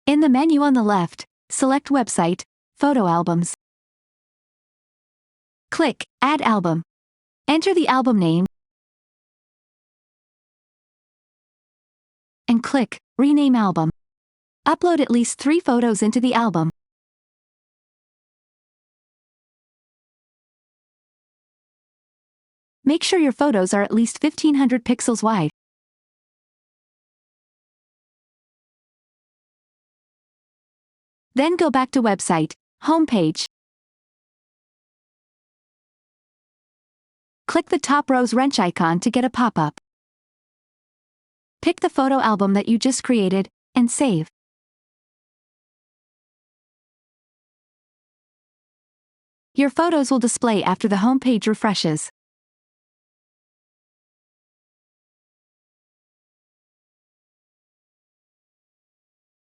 In the menu on the left, select Website, Photo Albums. Click Add Album. Enter the album name and click Rename Album. Upload at least 3 photos into the album. Make sure your photos are at least 1500 pixels wide. Then go back to Website, Homepage. Click the top rose wrench icon to get a pop-up. Pick the photo album that you just created, and save. Your photos will display after the home page refreshes.